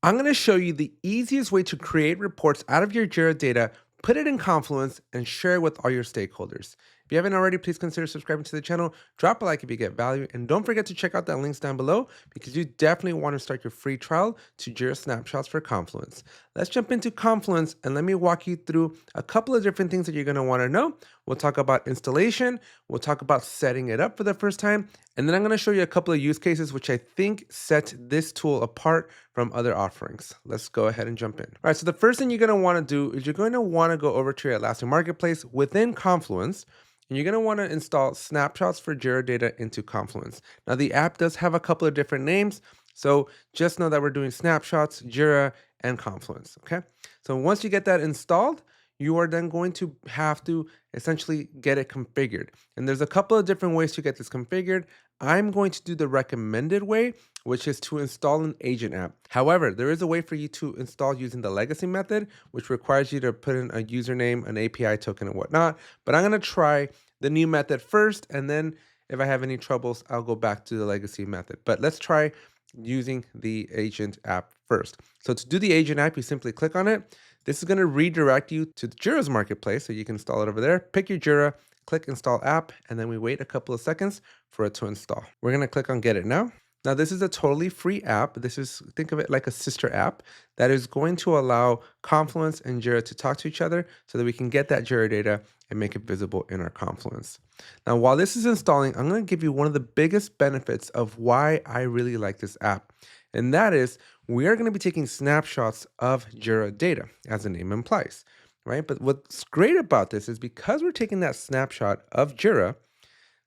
I'm going to show you the easiest way to create reports out of your Jira data, put it in Confluence, and share it with all your stakeholders. If you haven't already, please consider subscribing to the channel, drop a like if you get value, and don't forget to check out the links down below because you definitely want to start your free trial to Jira Snapshots for Confluence. Let's jump into Confluence and let me walk you through a couple of different things that you're going to want to know. We'll talk about installation, we'll talk about setting it up for the first time, and then I'm going to show you a couple of use cases which I think set this tool apart from other offerings. Let's go ahead and jump in. All right, so the first thing you're going to want to do is you're going to want to go over to your Atlassian Marketplace within Confluence, and you're going to want to install snapshots for Jira data into Confluence. Now, the app does have a couple of different names, so just know that we're doing snapshots, Jira, and Confluence, okay? So once you get that installed, you are then going to have to essentially get it configured. And there's a couple of different ways to get this configured. I'm going to do the recommended way, which is to install an agent app. However, there is a way for you to install using the legacy method, which requires you to put in a username, an API token, and whatnot. But I'm going to try the new method first, and then if I have any troubles, I'll go back to the legacy method. But let's try using the agent app first. So to do the agent app, you simply click on it. This is going to redirect you to Jira's marketplace, so you can install it over there. Pick your Jira, click install app, and then we wait a couple of seconds for it to install. We're going to click on get it now. Now, this is a totally free app. Think of it like a sister app that is going to allow Confluence and Jira to talk to each other so that we can get that Jira data and make it visible in our Confluence. Now, while this is installing, I'm going to give you one of the biggest benefits of why I really like this app. And that is we are going to be taking snapshots of Jira data, as the name implies, right? But what's great about this is because we're taking that snapshot of Jira,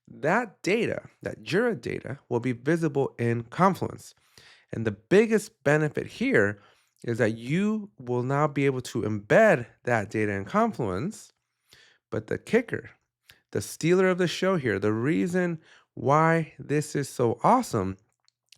that data, that Jira data, will be visible in Confluence. And the biggest benefit here is that you will now be able to embed that data in Confluence. But the kicker, the stealer of the show here, the reason why this is so awesome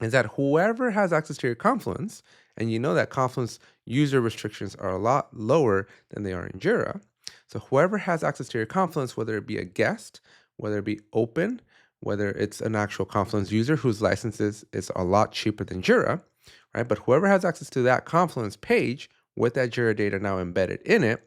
is that whoever has access to your Confluence, and you know that Confluence user restrictions are a lot lower than they are in Jira. So whoever has access to your Confluence, whether it be a guest, whether it be open, whether it's an actual Confluence user whose licenses is a lot cheaper than Jira, right? But whoever has access to that Confluence page with that Jira data now embedded in it,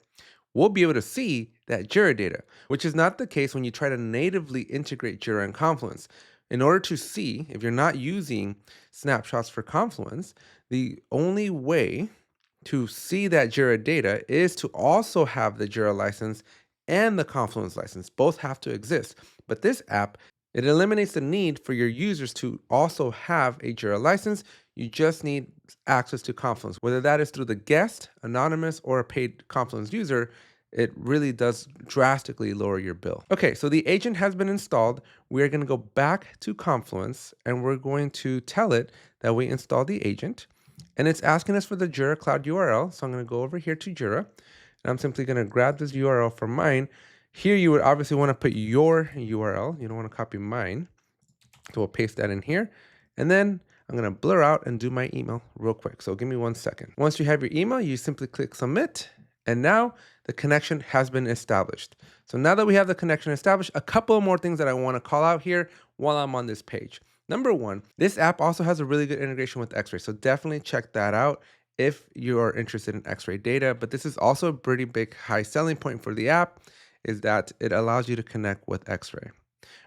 we'll be able to see that Jira data, which is not the case when you try to natively integrate Jira and Confluence. In order to see, if you're not using snapshots for Confluence, the only way to see that Jira data is to also have the Jira license and the Confluence license. Both have to exist. But this app, it eliminates the need for your users to also have a Jira license. You just need access to Confluence. Whether that is through the guest, anonymous, or a paid Confluence user, it really does drastically lower your bill. Okay, so the agent has been installed. We're going to go back to Confluence and we're going to tell it that we installed the agent. And it's asking us for the Jira Cloud URL. So I'm going to go over here to Jira and I'm simply going to grab this URL from mine. Here, you would obviously want to put your URL. You don't want to copy mine. So we'll paste that in here. And then I'm going to blur out and do my email real quick. So give me 1 second. Once you have your email, you simply click submit. And now the connection has been established. So now that we have the connection established, a couple more things that I want to call out here while I'm on this page. Number one, this app also has a really good integration with X-Ray. So definitely check that out if you are interested in X-Ray data. But this is also a pretty big high selling point for the app is that it allows you to connect with X-Ray.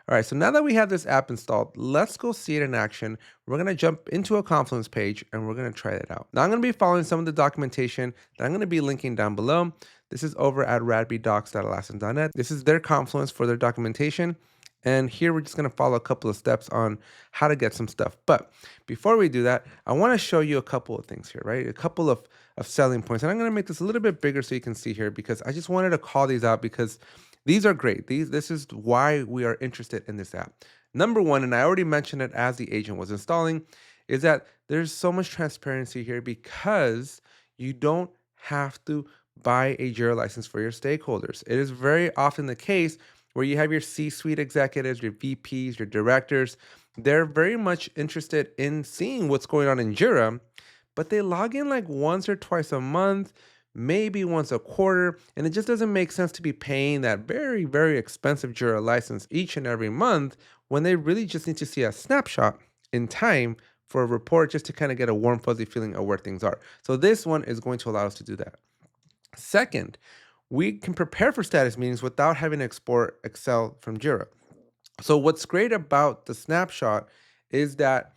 All right, so now that we have this app installed, let's go see it in action. We're gonna jump into a Confluence page and we're gonna try it out. Now I'm gonna be following some of the documentation that I'm gonna be linking down below. This is over at radbeedocs.atlassian.net. This is their Confluence for their documentation. And here we're just gonna follow a couple of steps on how to get some stuff. But before we do that, I wanna show you a couple of things here, right? A couple of selling points. And I'm gonna make this a little bit bigger so you can see here because I just wanted to call these out because these are great. This is why we are interested in this app. Number one, and I already mentioned it as the agent was installing, is that there's so much transparency here because you don't have to buy a Jira license for your stakeholders. It is very often the case where you have your C-suite executives, your VPs, your directors. They're very much interested in seeing what's going on in Jira, but they log in like once or twice a month, maybe once a quarter, and it just doesn't make sense to be paying that very, very expensive Jira license each and every month when they really just need to see a snapshot in time for a report just to kind of get a warm, fuzzy feeling of where things are. So this one is going to allow us to do that. Second, we can prepare for status meetings without having to export Excel from Jira. So what's great about the snapshot is that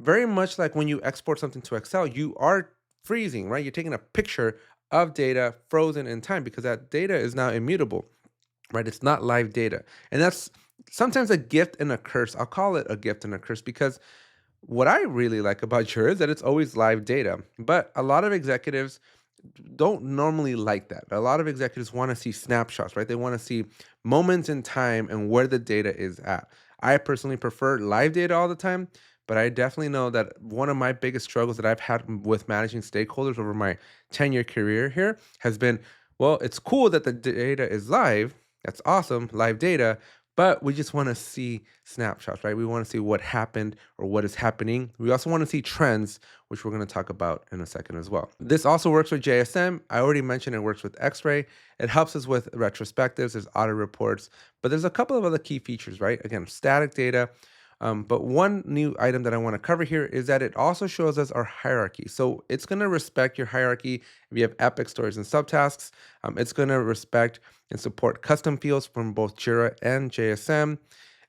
very much like when you export something to Excel, you are freezing, right? You're taking a picture of data frozen in time because that data is now immutable, right? It's not live data. And that's sometimes a gift and a curse. I'll call it a gift and a curse because what I really like about Jira is that it's always live data. But a lot of executives don't normally like that. A lot of executives want to see snapshots, right? They want to see moments in time and where the data is at. I personally prefer live data all the time, but I definitely know that one of my biggest struggles that I've had with managing stakeholders over my 10-year career here has been, well, it's cool that the data is live. That's awesome, live data, but we just want to see snapshots, right? We want to see what happened or what is happening. We also want to see trends, which we're going to talk about in a second as well. This also works with JSM. I already mentioned it works with X-Ray. It helps us with retrospectives, there's audit reports, but there's a couple of other key features, right? Again, static data. But one new item that I want to cover here is that it also shows us our hierarchy. So it's going to respect your hierarchy. If you have epic stories and subtasks, it's going to respect and support custom fields from both Jira and JSM.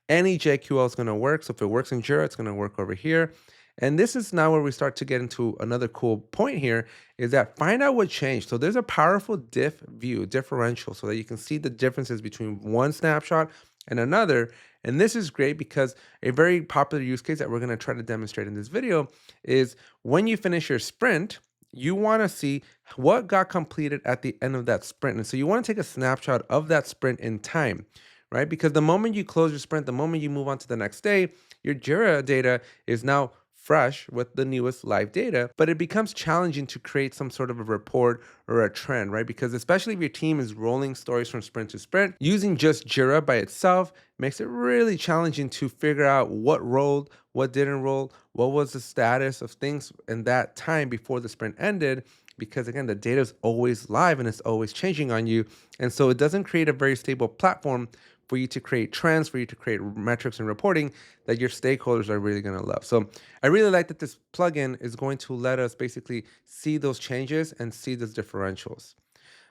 Any JQL is going to work. So if it works in Jira, it's going to work over here. And this is now where we start to get into another cool point here is that find out what changed. So there's a powerful diff view, differential, so that you can see the differences between one snapshot and another. And this is great because a very popular use case that we're going to try to demonstrate in this video is when you finish your sprint, you want to see what got completed at the end of that sprint. And so you want to take a snapshot of that sprint in time, right? Because the moment you close your sprint, the moment you move on to the next day, your Jira data is now fresh with the newest live data, but it becomes challenging to create some sort of a report or a trend, right? Because especially if your team is rolling stories from sprint to sprint, using just Jira by itself makes it really challenging to figure out what rolled, what didn't roll, what was the status of things in that time before the sprint ended, because again, the data is always live and it's always changing on you. And so it doesn't create a very stable platform for you to create trends, for you to create metrics and reporting that your stakeholders are really going to love. So I really like that this plugin is going to let us basically see those changes and see those differentials.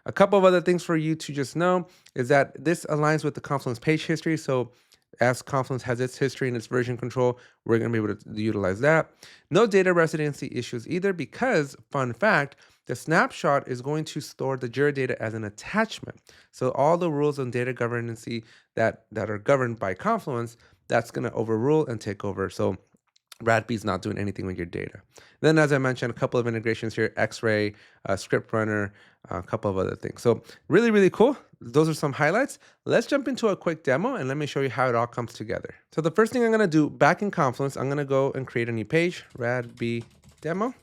A couple of other things for you to just know is that this aligns with the Confluence page history. So as Confluence has its history and its version control, we're going to be able to utilize that. No data residency issues either because, fun fact, the snapshot is going to store the Jira data as an attachment. So all the rules on data governance that are governed by Confluence, that's going to overrule and take over. So RadBee is not doing anything with your data. Then, as I mentioned, a couple of integrations here, X-Ray, Script Runner, a couple of other things. So really, really cool. Those are some highlights. Let's jump into a quick demo and let me show you how it all comes together. So the first thing I'm going to do back in Confluence, I'm going to go and create a new page, RadBee demo.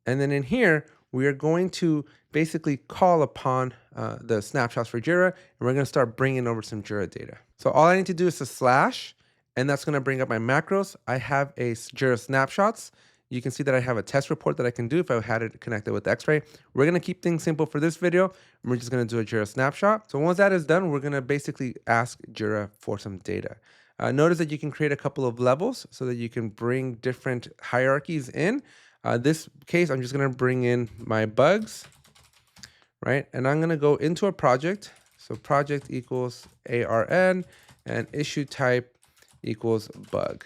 And then in here, we are going to basically call upon the snapshots for Jira, and we're going to start bringing over some Jira data. So all I need to do is a slash, and that's going to bring up my macros. I have a Jira Snapshots. You can see that I have a test report that I can do if I had it connected with X-Ray. We're going to keep things simple for this video, and we're just going to do a Jira Snapshot. So once that is done, we're going to basically ask Jira for some data. Notice that you can create a couple of levels so that you can bring different hierarchies in. This case, I'm just going to bring in my bugs, right? And I'm going to go into a project. So project equals ARN and issue type equals bug.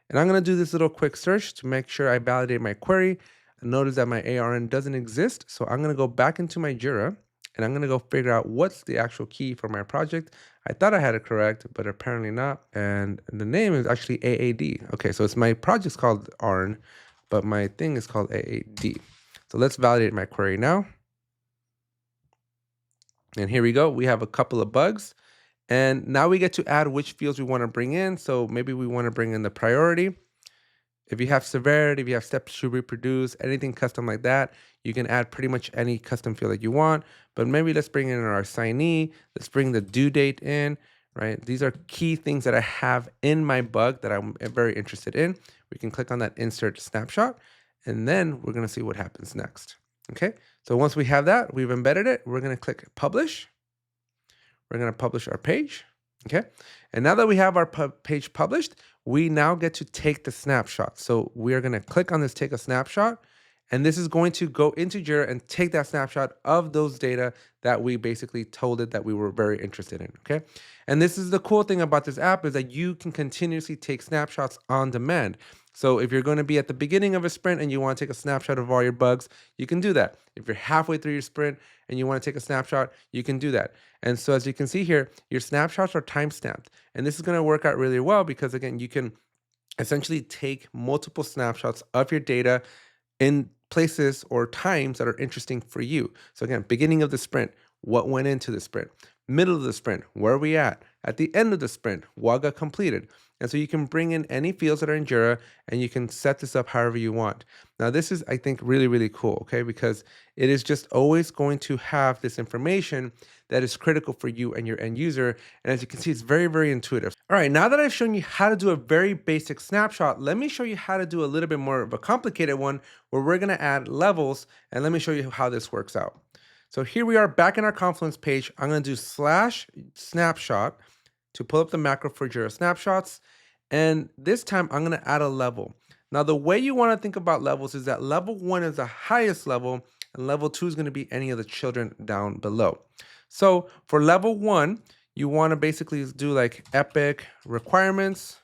And I'm going to do this little quick search to make sure I validate my query. Notice that my ARN doesn't exist. So I'm going to go back into my Jira and I'm going to go figure out what's the actual key for my project. I thought I had it correct, but apparently not. And the name is actually AAD. Okay, so it's my project's called ARN, but my thing is called AAD. So let's validate my query now. And here we go. We have a couple of bugs. And now we get to add which fields we want to bring in. So maybe we want to bring in the priority. If you have severity, if you have steps to reproduce, anything custom like that, you can add pretty much any custom field that you want. But maybe let's bring in our assignee. Let's bring the due date in, right? These are key things that I have in my bug that I'm very interested in. We can click on that insert snapshot, and then we're going to see what happens next. Okay, so once we have that, we've embedded it. We're going to click publish. We're going to publish our page. Okay. And now that we have our page published, we now get to take the snapshot. So we are going to click on this take a snapshot. And this is going to go into Jira and take that snapshot of those data that we basically told it that we were very interested in. Okay. And this is the cool thing about this app is that you can continuously take snapshots on demand. So if you're going to be at the beginning of a sprint and you want to take a snapshot of all your bugs, you can do that. If you're halfway through your sprint and you want to take a snapshot, you can do that. And so as you can see here, your snapshots are time-stamped. And this is going to work out really well because again, you can essentially take multiple snapshots of your data in places or times that are interesting for you. So again, beginning of the sprint, what went into the sprint? Middle of the sprint, where are we at? At the end of the sprint, what got completed? And so you can bring in any fields that are in Jira and you can set this up however you want. Now, this is, I think, really, really cool, okay? Because it is just always going to have this information that is critical for you and your end user. And as you can see, it's very, very intuitive. All right, now that I've shown you how to do a very basic snapshot, let me show you how to do a little bit more of a complicated one where we're gonna add levels, and let me show you how this works out. So here we are back in our Confluence page. I'm gonna do /snapshot to pull up the macro for Jira Snapshots. And this time I'm gonna add a level. Now, the way you wanna think about levels is that level 1 is the highest level, and level 2 is gonna be any of the children down below. So for level 1, you wanna basically do like epic requirements.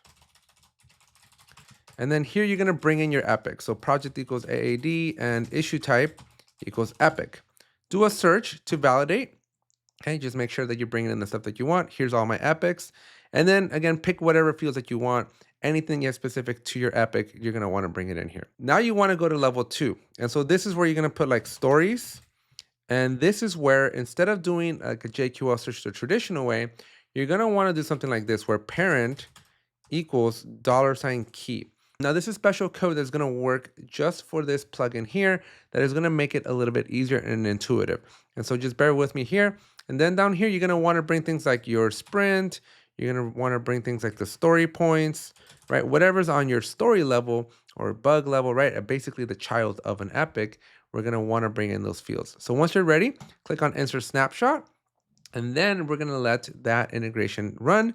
And then here you're gonna bring in your epic. So project equals AAD and issue type equals epic. Do a search to validate. Okay, just make sure that you're bringing in the stuff that you want. Here's all my epics. And then again, pick whatever fields that you want. Anything that's specific to your epic, you're gonna wanna bring it in here. Now you wanna go to level 2. And so this is where you're gonna put like stories. And this is where instead of doing like a JQL search the traditional way, you're gonna wanna do something like this where parent equals $key. Now this is special code that's gonna work just for this plugin here that is gonna make it a little bit easier and intuitive. And so just bear with me here. And then down here, you're gonna wanna bring things like your sprint, you're gonna wanna bring things like the story points, right? Whatever's on your story level or bug level, right? Basically the child of an epic, we're gonna wanna bring in those fields. So once you're ready, click on insert snapshot, and then we're gonna let that integration run.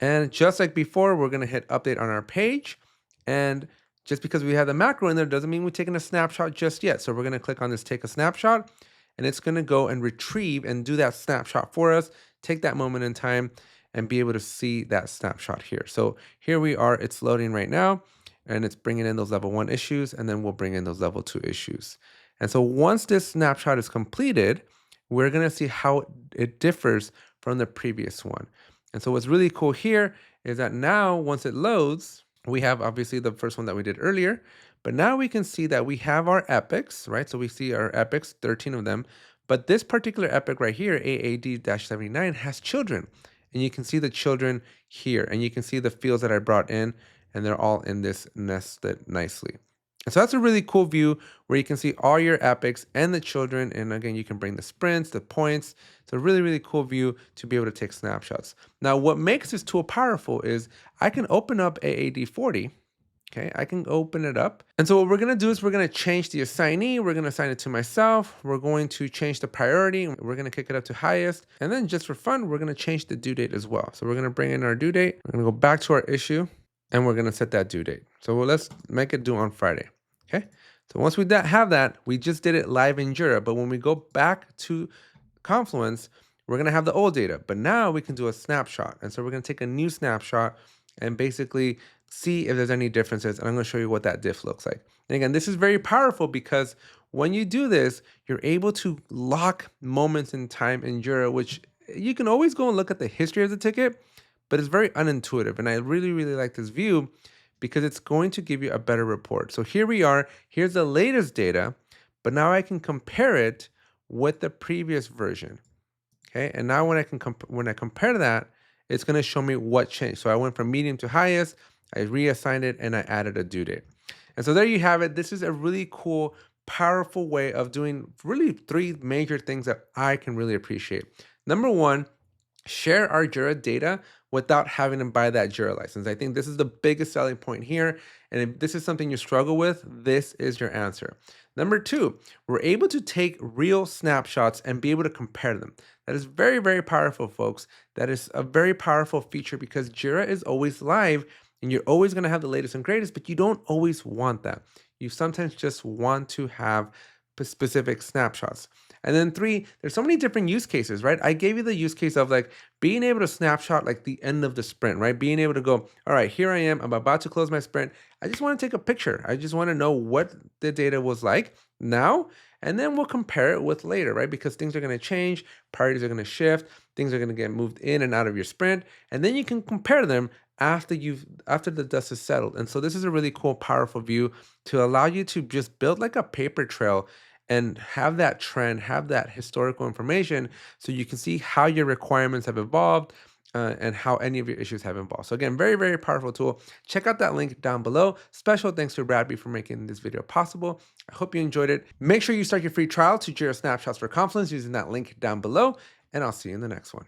And just like before, we're gonna hit update on our page. And just because we have the macro in there doesn't mean we're taking a snapshot just yet. So we're gonna click on this take a snapshot, and it's gonna go and retrieve and do that snapshot for us, take that moment in time and be able to see that snapshot here. So here we are, it's loading right now, and it's bringing in those level 1 issues, and then we'll bring in those level 2 issues. And so once this snapshot is completed, we're gonna see how it differs from the previous one. And so what's really cool here is that now once it loads, we have obviously the first one that we did earlier, but now we can see that we have our epics, right? So we see our epics, 13 of them, but this particular epic right here, AAD-79, has children. And you can see the children here, and you can see the fields that I brought in, and they're all in this nested nicely. And so that's a really cool view where you can see all your epics and the children. And again, you can bring the sprints, the points. It's a really, really cool view to be able to take snapshots. Now, what makes this tool powerful is I can open up AAD40. Okay, I can open it up. And so what we're gonna do is we're gonna change the assignee. We're gonna assign it to myself. We're going to change the priority. We're gonna kick it up to highest. And then just for fun, we're gonna change the due date as well. So we're gonna bring in our due date. We're gonna go back to our issue, and we're gonna set that due date. So let's make it due on Friday, okay? So once we have that, we just did it live in Jira, but when we go back to Confluence, we're gonna have the old data, but now we can do a snapshot. And so we're gonna take a new snapshot and basically see if there's any differences, and I'm gonna show you what that diff looks like. And again, this is very powerful because when you do this, you're able to lock moments in time in Jira, which you can always go and look at the history of the ticket, but it's very unintuitive. And I really, really like this view because it's going to give you a better report. So here we are, here's the latest data, but now I can compare it with the previous version, okay? And now when I compare that, it's gonna show me what changed. So I went from medium to highest, I reassigned it, and I added a due date. And so there you have it. This is a really cool, powerful way of doing really 3 major things that I can really appreciate. Number 1, share our Jira data without having to buy that Jira license. I think this is the biggest selling point here. And if this is something you struggle with, this is your answer. Number two, we're able to take real snapshots and be able to compare them. That is very, very powerful, folks. That is a very powerful feature because Jira is always live and you're always going to have the latest and greatest, but you don't always want that. You sometimes just want to have specific snapshots. And then three, there's so many different use cases, right? I gave you the use case of like being able to snapshot like the end of the sprint, right? Being able to go, all right, here I am, I'm about to close my sprint. I just want to take a picture. I just want to know what the data was like now, and then we'll compare it with later, right? Because things are going to change, priorities are going to shift, things are going to get moved in and out of your sprint, and then you can compare them after the dust is settled. And so this is a really cool, powerful view to allow you to just build like a paper trail and have that trend, have that historical information so you can see how your requirements have evolved and how any of your issues have evolved. So again, very, very powerful tool. Check out that link down below. Special thanks to RadBee for making this video possible. I hope you enjoyed it. Make sure you start your free trial to Jira Snapshots for Confluence using that link down below, and I'll see you in the next one.